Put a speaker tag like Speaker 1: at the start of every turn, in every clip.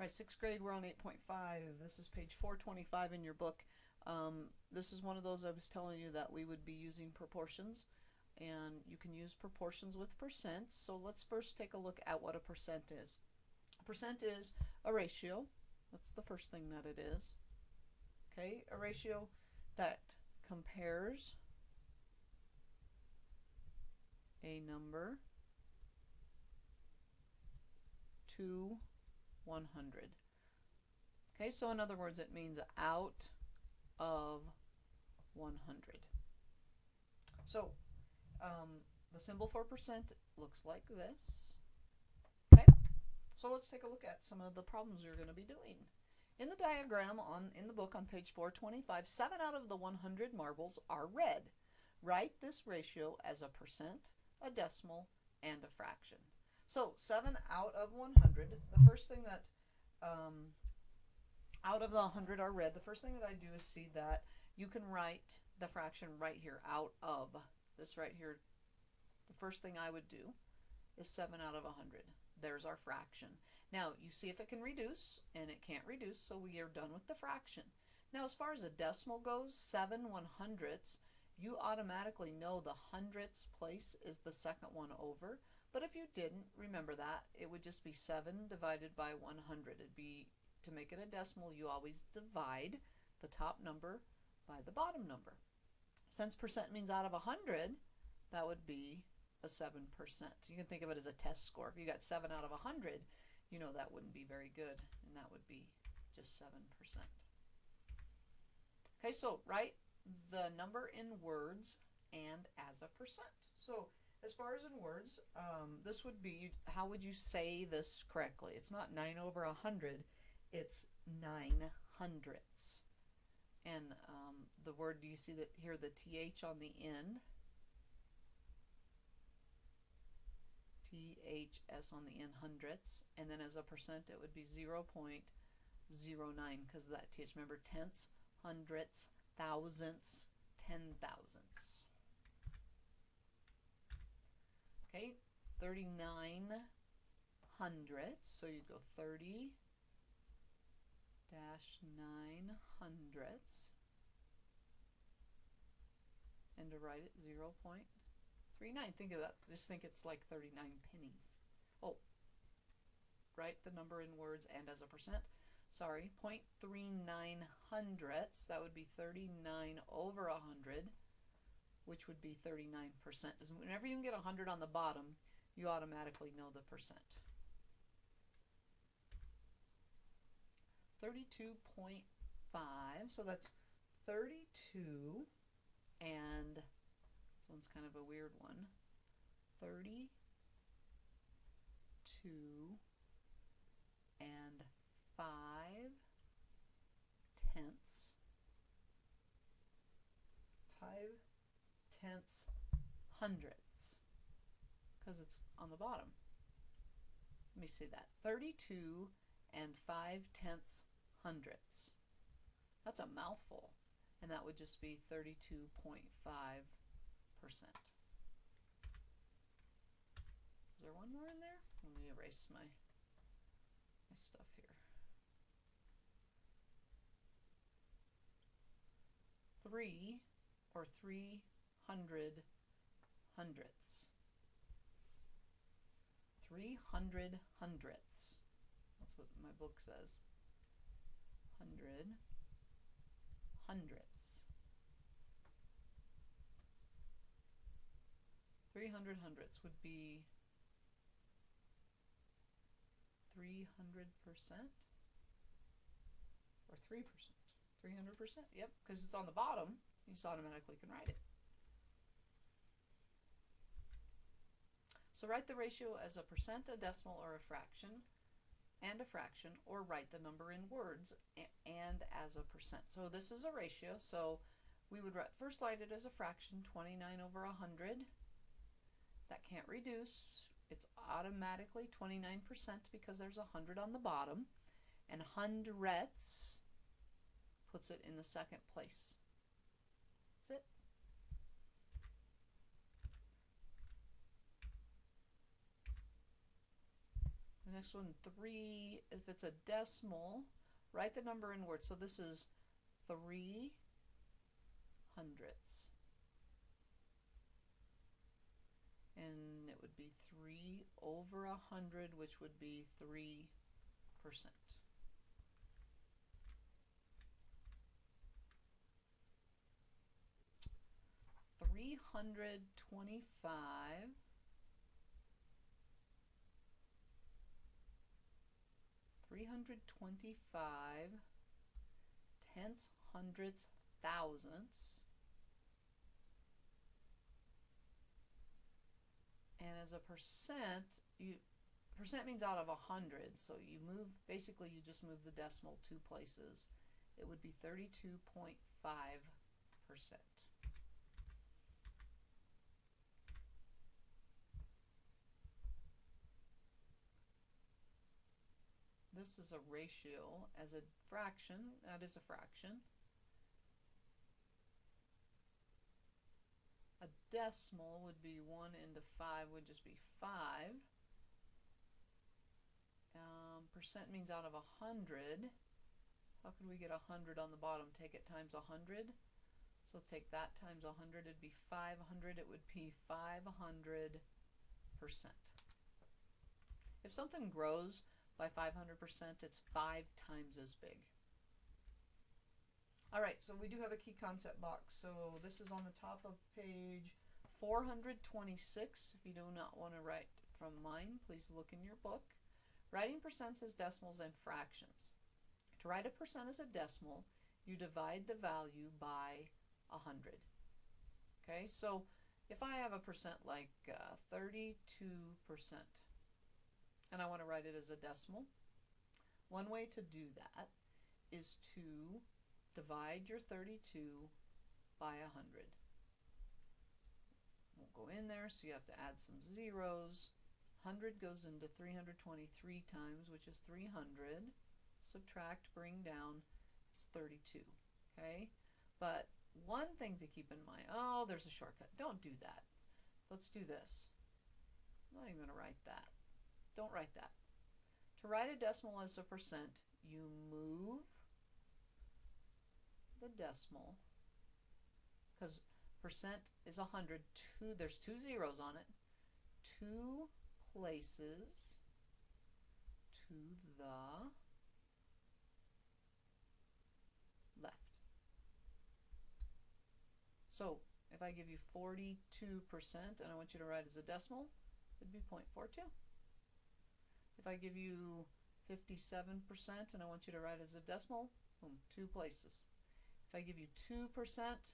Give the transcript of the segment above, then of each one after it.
Speaker 1: All right, 6th grade, we're on 8.5. This is page 425 in your book. This is one of those I was telling you that we would be using proportions, and you can use proportions with percents. So let's first take a look at what a percent is. A percent is a ratio. That's the first thing that it is. Okay, a ratio that compares a number to 100. Okay, so in other words, it means out of 100. So the symbol for percent looks like this. Okay, so let's take a look at some of the problems you're going to be doing. In the diagram in the book on page 425, 7 out of the 100 marbles are red. Write this ratio as a percent, a decimal, and a fraction. So 7 out of 100, the first thing that out of the 100 are red, the first thing that I do is see that you can write the fraction right here, out of. This right here, the first thing I would do is 7 out of 100. There's our fraction. Now, you see if it can reduce, and it can't reduce, so we are done with the fraction. Now, as far as a decimal goes, 7 100ths, you automatically know the hundredths place is the second one over. But if you didn't, remember that. It would just be 7 divided by 100. It'd be, to make it a decimal, you always divide the top number by the bottom number. Since percent means out of 100, that would be a 7%. So you can think of it as a test score. If you got 7 out of 100, you know that wouldn't be very good, and that would be just 7%. Okay, so write the number in words and as a percent. So as far as in words, this would be, how would you say this correctly? It's not 9 over 100, it's 9 hundredths. And the word, do you see that here, the TH on the end? THS on the end, hundredths. And then as a percent, it would be 0.09 because of that TH. Remember, tenths, hundredths, thousandths, 10 thousandths. Okay, 39 hundredths, so you'd go 30 9 hundredths, and to write it 0.39. Think of that, just think it's like 39 pennies. Oh, write the number in words and as a percent. Sorry, 0.39 hundredths, that would be 39 over 100, which would be 39%. Whenever you can get 100 on the bottom, you automatically know the percent. 32.5, so that's 32, and this one's kind of a weird one, 32 and 5 tenths, 5 tenths hundredths, because it's on the bottom. Let me see that. 32 and 5 tenths hundredths. That's a mouthful, and that would just be 32.5%. Is there one more in there? Let me erase my stuff here. 3 or 300 hundredths. 300 hundredths. That's what my book says. 100 hundredths. 300 hundredths would be 300% or 3%. 300%, yep, because it's on the bottom, you just automatically can write it. So write the ratio as a percent, a decimal, or a fraction, or write the number in words and as a percent. So this is a ratio, so we would first write it as a fraction, 29 over 100. That can't reduce. It's automatically 29% because there's 100 on the bottom, and hundredths puts it in the second place. That's it. Next one, 3. If it's a decimal, write the number in words. So this is 3 hundredths. And it would be 3 over 100, which would be 3%. 325 tenths, hundredths, thousandths. And as a percent, percent means out of 100, so you move, basically you just move the decimal 2 places. It would be 32.5%. This is a ratio. As a fraction, that is a fraction. A decimal would be 1 into 5 would just be 5. Percent means out of 100. How could we get 100 on the bottom? Take it times 100. So take that times 100, it'd be 500. It would be 500%. If something grows by 500%, it's 5 times as big. Alright, so we do have a key concept box. So this is on the top of page 426. If you do not want to write from mine, please look in your book. Writing percents as decimals and fractions. To write a percent as a decimal, you divide the value by 100. Okay, so if I have a percent like 32%, and I want to write it as a decimal, one way to do that is to divide your 32 by 100. Won't go in there, so you have to add some zeros. 100 goes into 323 times, which is 300. Subtract, bring down, it's 32. Okay? But one thing to keep in mind, oh, there's a shortcut. Don't do that. Let's do this. I'm not even going to write that. Don't write that. To write a decimal as a percent, you move the decimal, because percent is 100, there's 2 zeros on it, 2 places to the left. So if I give you 42% and I want you to write as a decimal, it'd be 0.42. If I give you 57% and I want you to write as a decimal, boom, 2 places. If I give you 2%,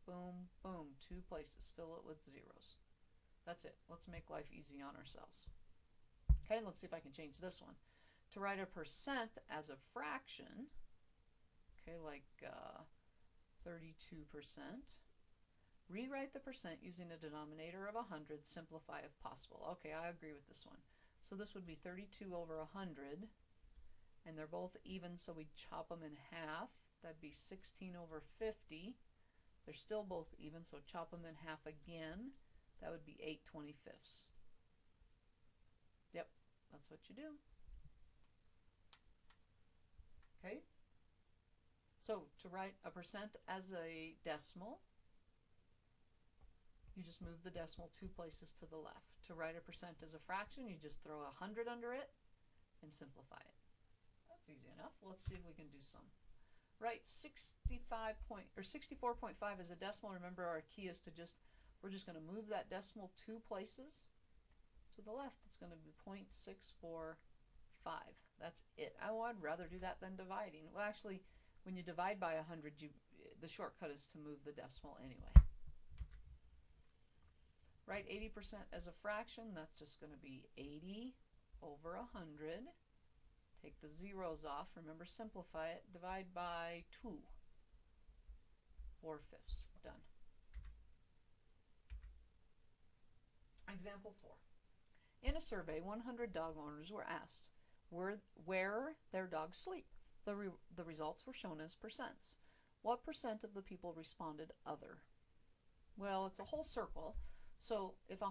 Speaker 1: boom, boom, 2 places. Fill it with zeros. That's it. Let's make life easy on ourselves. Okay, let's see if I can change this one. To write a percent as a fraction, okay, like 32%, rewrite the percent using a denominator of 100, simplify if possible. Okay, I agree with this one. So this would be 32 over 100, and they're both even, so we chop them in half. That'd be 16 over 50. They're still both even, so chop them in half again. That would be 8/25. Yep, that's what you do. Okay? So to write a percent as a decimal, you just move the decimal 2 places to the left. To write a percent as a fraction, you just throw 100 under it and simplify it. That's easy enough. Let's see if we can do some. Write 64.5 as a decimal. Remember, our key is to we're just going to move that decimal 2 places to the left. It's going to be 0.645. That's it. I'd rather do that than dividing. Well, actually, when you divide by 100, the shortcut is to move the decimal anyway. Write 80% as a fraction. That's just going to be 80 over 100. Take the zeros off. Remember, simplify it. Divide by 2. 4/5. Done. Example 4. In a survey, 100 dog owners were asked where their dogs sleep. The results were shown as percents. What percent of the people responded other? Well, it's a whole circle, So if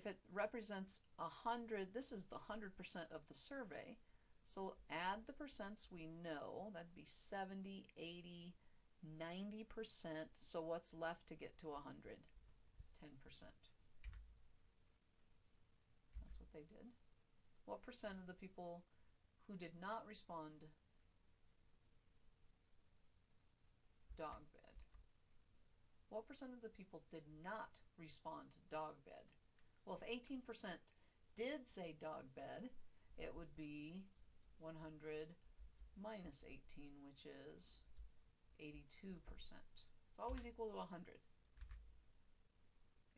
Speaker 1: it represents 100, this is the 100% of the survey. So add the percents we know. That'd be 70, 80, 90%. So what's left to get to 100? 10%. That's what they did. What percent of the people who did not respond dog bed? What percent of the people did not respond dog bed? Well, if 18% did say dog bed, it would be 100 minus 18, which is 82%. It's always equal to 100.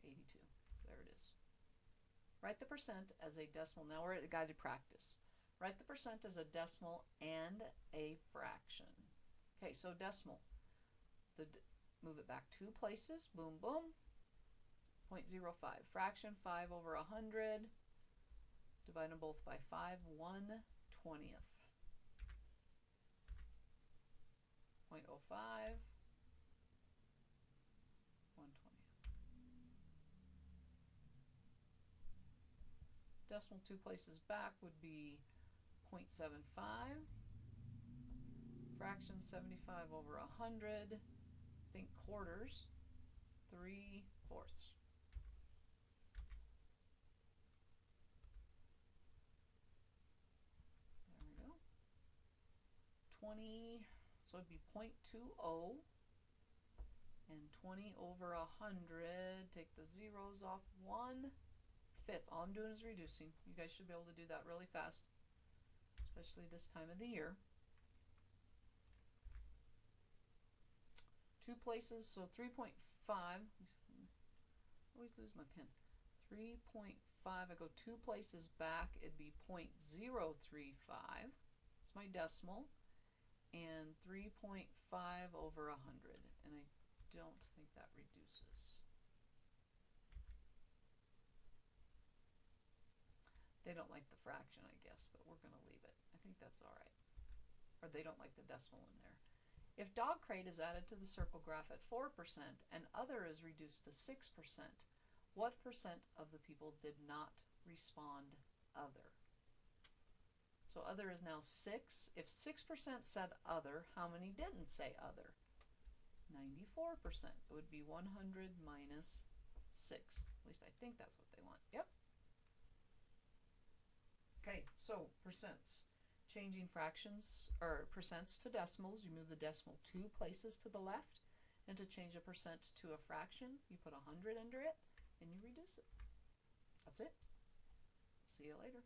Speaker 1: 82. There it is. Write the percent as a decimal. Now we're at a guided practice. Write the percent as a decimal and a fraction. Okay, so decimal. Move it back 2 places. Boom, boom. 0.05. Fraction 5 over 100. Divide them both by 5. 1/20. 0.05. 1/20. Decimal 2 places back would be 0.75. Fraction 75 over 100. Think quarters. 3/4. There we go. 20, so it'd be 0.20. And 20 over 100, take the zeros off, 1/5. All I'm doing is reducing. You guys should be able to do that really fast, especially this time of the year. 2 places, so 3.5. Always lose my pen. 3.5, I go 2 places back, it'd be 0.035. It's my decimal. And 3.5 over 100. And I don't think that reduces. They don't like the fraction, I guess, but we're going to leave it. I think that's all right. Or they don't like the decimal in there. If dog crate is added to the circle graph at 4% and other is reduced to 6%, what percent of the people did not respond other? So other is now 6. If 6% said other, how many didn't say other? 94%. It would be 100 minus 6. At least I think that's what they want. Yep. Okay, so percents. Changing fractions or percents to decimals, you move the decimal 2 places to the left, and to change a percent to a fraction, you put 100 under it and you reduce it. That's it. See you later.